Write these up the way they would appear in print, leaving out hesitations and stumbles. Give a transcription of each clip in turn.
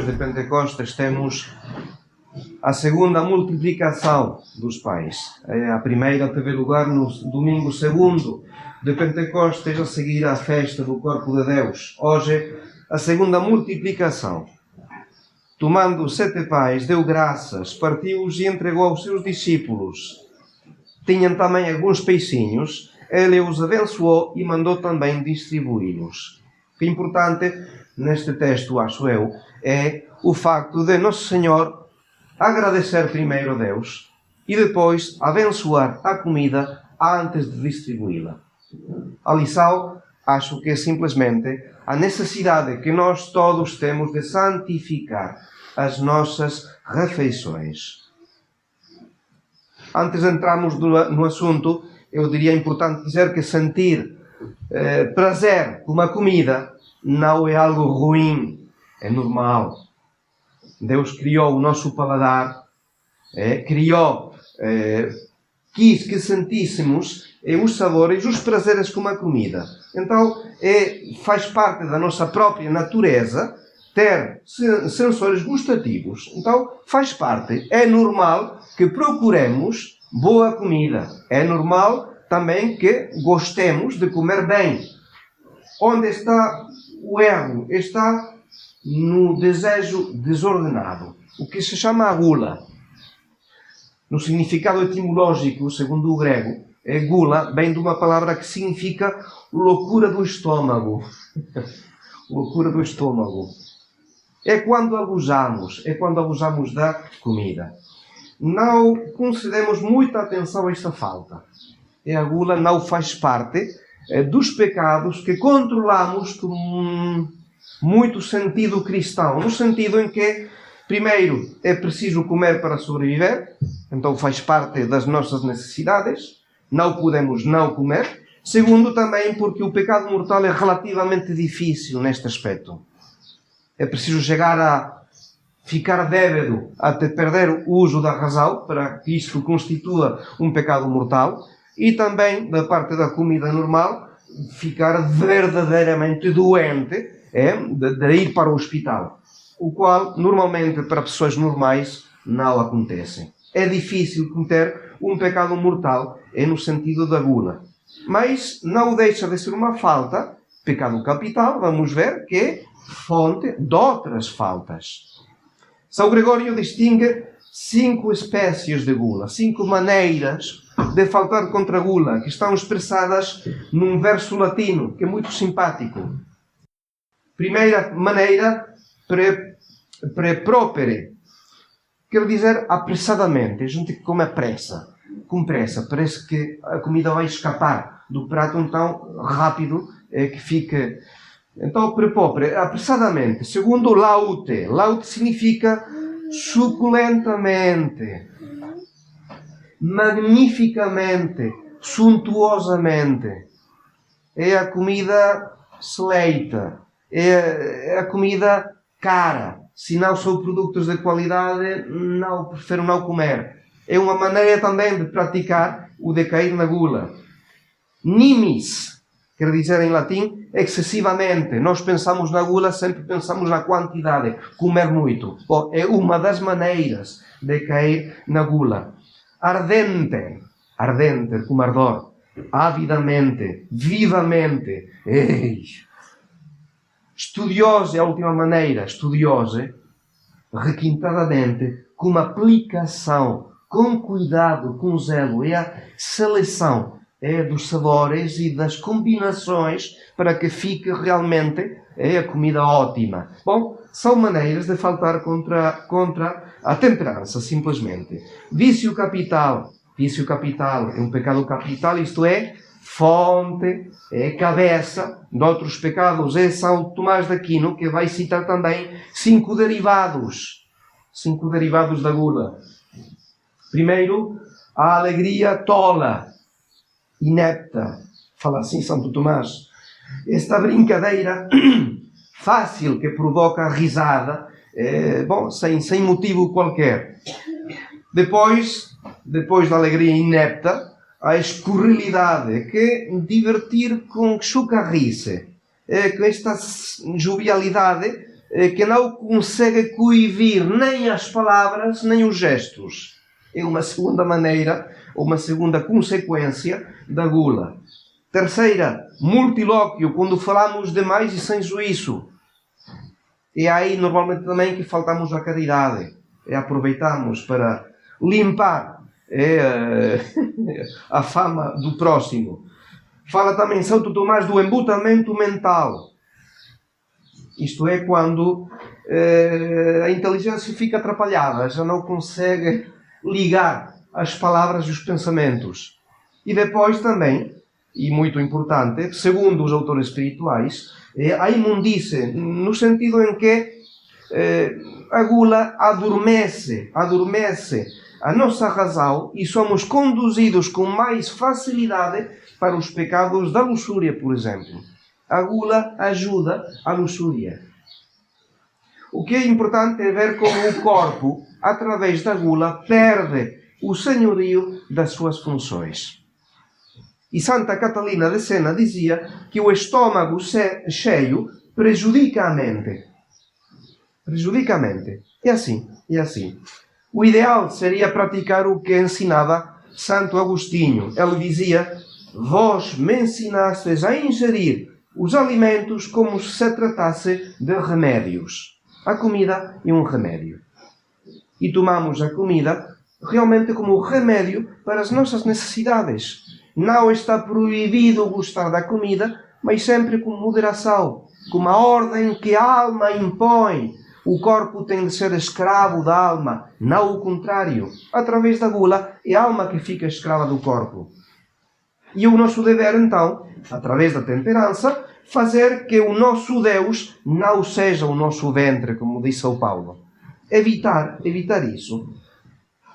depois de Pentecostes, temos a segunda multiplicação dos pães. A primeira teve lugar no domingo segundo de Pentecostes, a seguir à festa do corpo de Deus. Hoje, a segunda multiplicação. Tomando 7 pães, deu graças, partiu-os e entregou aos seus discípulos. Tinham também alguns peixinhos, ele os abençoou e mandou também distribuí-los. O que é importante neste texto, acho eu, é o facto de Nosso Senhor agradecer primeiro a Deus e depois abençoar a comida antes de distribuí-la. A lição, acho que é simplesmente a necessidade que nós todos temos de santificar as nossas refeições. Antes de entrarmos no assunto, eu diria importante dizer que sentir prazer com uma comida não é algo ruim, é normal. Deus criou o nosso paladar, quis que sentíssemos os sabores, os prazeres com uma comida. Então, faz parte da nossa própria natureza ter sensores gustativos. Então, faz parte. É normal que procuremos boa comida. É normal também que gostemos de comer bem. Onde está o erro? Está no desejo desordenado, o que se chama a gula. No significado etimológico, segundo o grego, gula vem de uma palavra que significa loucura do estômago. Loucura do estômago. É quando abusamos da comida. Não concedemos muita atenção a esta falta. A gula não faz parte dos pecados que controlamos com muito sentido cristão. No sentido em que, primeiro, é preciso comer para sobreviver. Então faz parte das nossas necessidades. Não podemos não comer. Segundo, também porque o pecado mortal é relativamente difícil neste aspecto. É preciso chegar a ficar bêbado até perder o uso da razão para que isso constitua um pecado mortal. E também, da parte da comida normal, ficar verdadeiramente doente, de ir para o hospital. O qual, normalmente, para pessoas normais, não acontece. É difícil cometer um pecado mortal, no sentido da gula. Mas não deixa de ser uma falta, pecado capital, vamos ver, que é fonte de outras faltas. São Gregório distingue 5 espécies de gula, 5 maneiras de faltar contra a gula, que estão expressadas num verso latino, que é muito simpático. Primeira maneira, prepropere, quer dizer apressadamente. A gente que come com pressa, parece que a comida vai escapar do prato tão rápido que fica. Então, prepropere, apressadamente. Segundo, laute. Laute significa suculentamente, magnificamente, suntuosamente. É a comida seleita, é a comida cara. Se não são produtos de qualidade, prefiro não comer. É uma maneira também de praticar o decair na gula. Nimis, quer dizer em latim, excessivamente. Nós pensamos na gula, sempre pensamos na quantidade, comer muito. Bom, é uma das maneiras de cair na gula. Ardente, com ardor. Avidamente, vivamente. Estudiosa é a última maneira. Estudiosa, requintadamente, com uma aplicação, com cuidado, com zelo. É a seleção dos sabores e das combinações para que fique realmente a comida ótima. Bom, são maneiras de faltar contra a temperança, simplesmente. Vício capital. Vício capital é um pecado capital, isto é, fonte, cabeça de outros pecados. É São Tomás de Aquino que vai citar também 5 derivados. 5 derivados da gula. Primeiro, a alegria tola, inepta. Fala assim Santo Tomás. Esta brincadeira fácil que provoca a risada, sem motivo qualquer. Depois da alegria inepta, a escurrilidade, que é divertir com chocarrice. Com esta jovialidade que não consegue coibir nem as palavras nem os gestos. É uma segunda maneira, ou uma segunda consequência da gula. Terceira, multilóquio, quando falamos demais e sem juízo. É aí normalmente também que faltamos à caridade. Aproveitamos para limpar a fama do próximo. Fala também Santo Tomás do embutamento mental. Isto é quando a inteligência fica atrapalhada, já não consegue ligar as palavras e os pensamentos. E depois também, e muito importante, segundo os autores espirituais, a imundície, no sentido em que a gula adormece a nossa razão e somos conduzidos com mais facilidade para os pecados da luxúria, por exemplo. A gula ajuda a luxúria. O que é importante é ver como o corpo, através da gula, perde o senhorio das suas funções. E Santa Catalina de Sena dizia que o estômago cheio prejudica a mente. Prejudica a mente. É assim, é assim. O ideal seria praticar o que ensinava Santo Agostinho. Ele dizia: vós me ensinastes a ingerir os alimentos como se tratasse de remédios. A comida é um remédio. E tomamos a comida realmente como remédio para as nossas necessidades. Não está proibido gostar da comida, mas sempre com moderação, com uma ordem que a alma impõe. O corpo tem de ser escravo da alma, não o contrário. Através da gula, é a alma que fica escrava do corpo. E o nosso dever, então, através da temperança, fazer que o nosso Deus não seja o nosso ventre, como diz São Paulo. Evitar isso.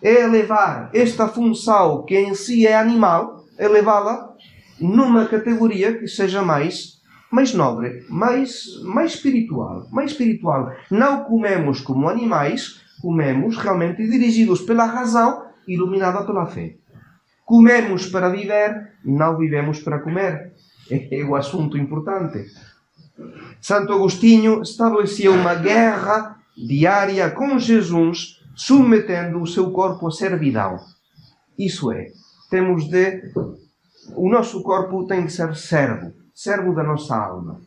É elevar esta função que em si é animal, elevá-la numa categoria que seja mais nobre, mais espiritual. Não comemos como animais, comemos realmente dirigidos pela razão, iluminada pela fé. Comemos para viver, não vivemos para comer. É o assunto importante. Santo Agostinho estabelecia uma guerra diária com Jesus, submetendo o seu corpo à servidão. Isso é, o nosso corpo tem de ser servo da nossa alma.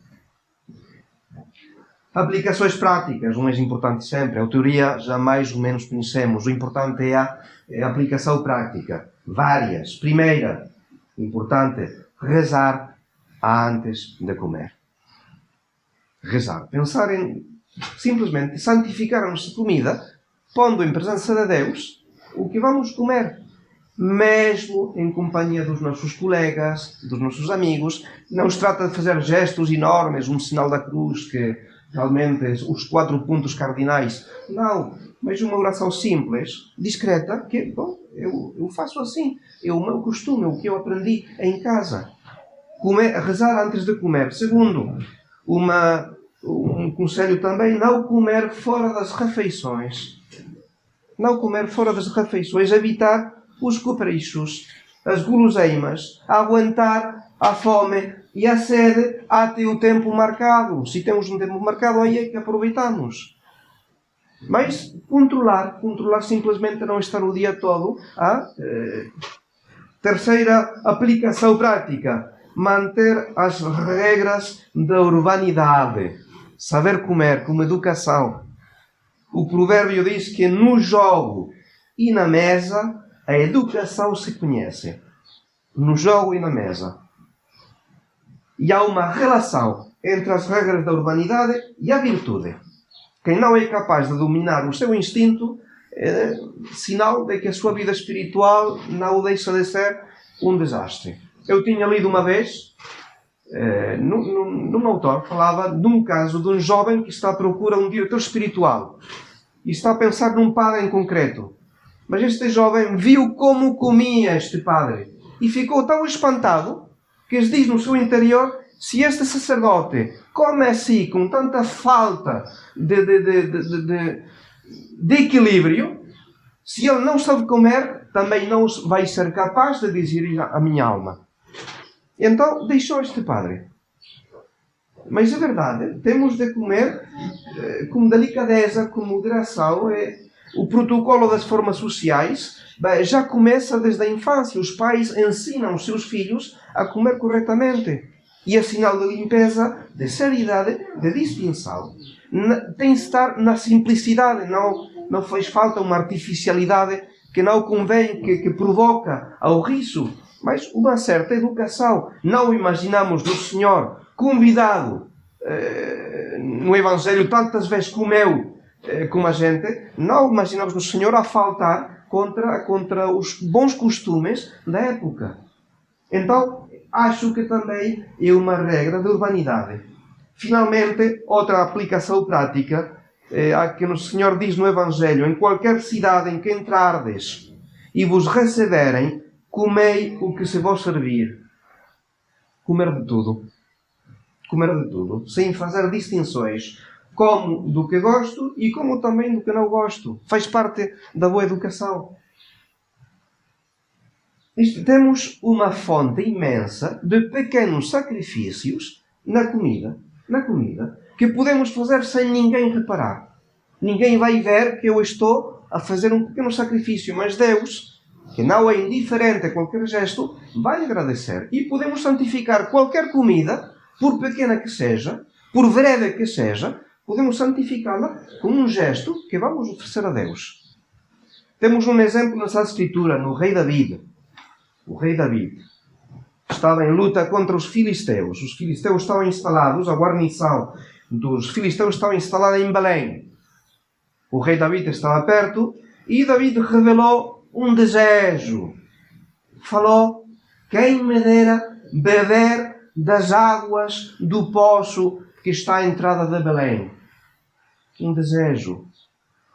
Aplicações práticas, o mais importante sempre. A teoria jamais o menos conhecemos. O importante é a aplicação prática. Várias. Primeira, importante, rezar antes de comer. Rezar. Pensar em simplesmente santificar a nossa comida, pondo em presença de Deus o que vamos comer. Mesmo em companhia dos nossos colegas, dos nossos amigos. Não se trata de fazer gestos enormes, um sinal da cruz, que realmente os 4 pontos cardinais. Não, mas uma oração simples, discreta, que, bom, eu faço assim. É o meu costume, é o que eu aprendi em casa. Rezar antes de comer. Segundo, um conselho também, não comer fora das refeições. Não comer fora das refeições, evitar os caprichos, as guloseimas, aguentar a fome e a sede até o tempo marcado. Se temos um tempo marcado, aí é que aproveitamos. Mas controlar simplesmente não estar o dia todo. Terceira aplicação prática, manter as regras da urbanidade. Saber comer com educação. O provérbio diz que no jogo e na mesa a educação se conhece. No jogo e na mesa. E há uma relação entre as regras da urbanidade e a virtude. Quem não é capaz de dominar o seu instinto é sinal de que a sua vida espiritual não deixa de ser um desastre. Eu tinha lido uma vez, num autor, falava de um caso de um jovem que está à procura de um diretor espiritual. E está a pensar num padre em concreto. Mas este jovem viu como comia este padre. E ficou tão espantado que diz no seu interior: se este sacerdote come assim, com tanta falta de equilíbrio, se ele não sabe comer, também não vai ser capaz de digerir a minha alma. Então deixou este padre. Mas é verdade, temos de comer com delicadeza, com moderação. O protocolo das formas sociais já começa desde a infância. Os pais ensinam os seus filhos a comer corretamente. E é sinal de limpeza, de seriedade, de distinção. Tem de estar na simplicidade, não faz falta uma artificialidade que não convém, que provoca ao riso, mas uma certa educação. Não imaginamos no Senhor convidado no Evangelho tantas vezes comeu com a gente, não imaginamos no Senhor a faltar contra os bons costumes da época. Então, acho que também é uma regra de urbanidade. Finalmente, outra aplicação prática a que o Senhor diz no Evangelho: em qualquer cidade em que entrardes e vos receberem, comei o que se vos servir. Comer de tudo. Comer de tudo, sem fazer distinções, como do que gosto e como também do que não gosto. Faz parte da boa educação. Temos uma fonte imensa de pequenos sacrifícios na comida, que podemos fazer sem ninguém reparar. Ninguém vai ver que eu estou a fazer um pequeno sacrifício, mas Deus, que não é indiferente a qualquer gesto, vai agradecer. E podemos santificar qualquer comida, por pequena que seja, por breve que seja, podemos santificá-la com um gesto que vamos oferecer a Deus. Temos um exemplo nessa Escritura, no rei David. O rei David estava em luta contra os filisteus. Os filisteus estavam instalados, a guarnição dos filisteus estava instalada em Belém. O rei David estava perto e David revelou um desejo. Falou: quem me dera beber das águas do poço que está à entrada de Belém. Um desejo.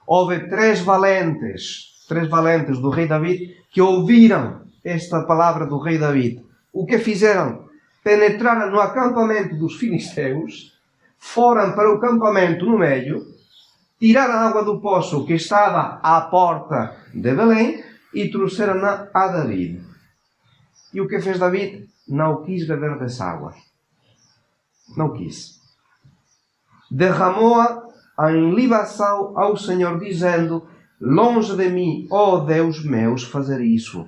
Houve três valentes do rei David que ouviram esta palavra do rei David. O que fizeram? Penetraram no acampamento dos filisteus, foram para o acampamento no meio, tiraram a água do poço que estava à porta de Belém e trouxeram-na a David. E o que fez David? Não quis beber dessa água. Não quis. Derramou-a em libação ao Senhor, dizendo: longe de mim, ó Deus meus, fazer isso.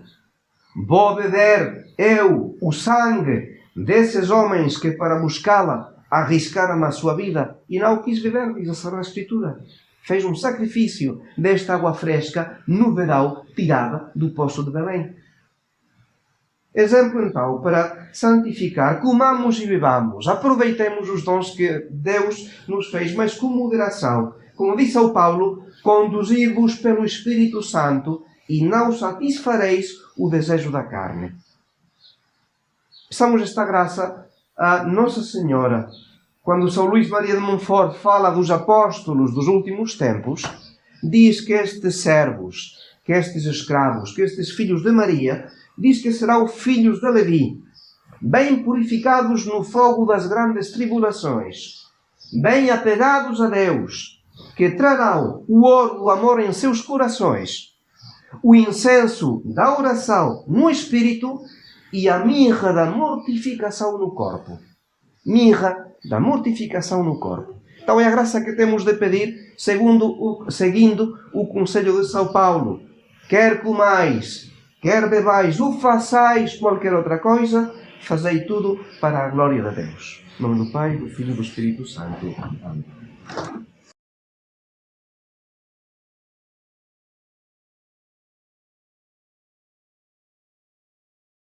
Vou beber eu o sangue desses homens que para buscá-la arriscaram a sua vida. E não quis beber, diz a Sagrada Escritura. Fez um sacrifício desta água fresca no verão, tirada do poço de Belém. Exemplo, então, para santificar: comamos e bebamos, aproveitemos os dons que Deus nos fez, mas com moderação. Como disse ao Paulo: conduzir-vos pelo Espírito Santo e não satisfareis o desejo da carne. Peçamos esta graça a Nossa Senhora. Quando São Luís Maria de Montfort fala dos apóstolos dos últimos tempos, diz que estes servos, que estes escravos, que estes filhos de Maria, diz que serão filhos de Levi, bem purificados no fogo das grandes tribulações, bem apegados a Deus, que trarão o ouro do amor em seus corações, o incenso da oração no espírito e a mirra da mortificação no corpo. Mirra da mortificação no corpo. Então é a graça que temos de pedir, seguindo o conselho de São Paulo. Quer comais, quer bebais ou façais qualquer outra coisa, fazei tudo para a glória de Deus. Em nome do Pai, do Filho e do Espírito Santo. Amém.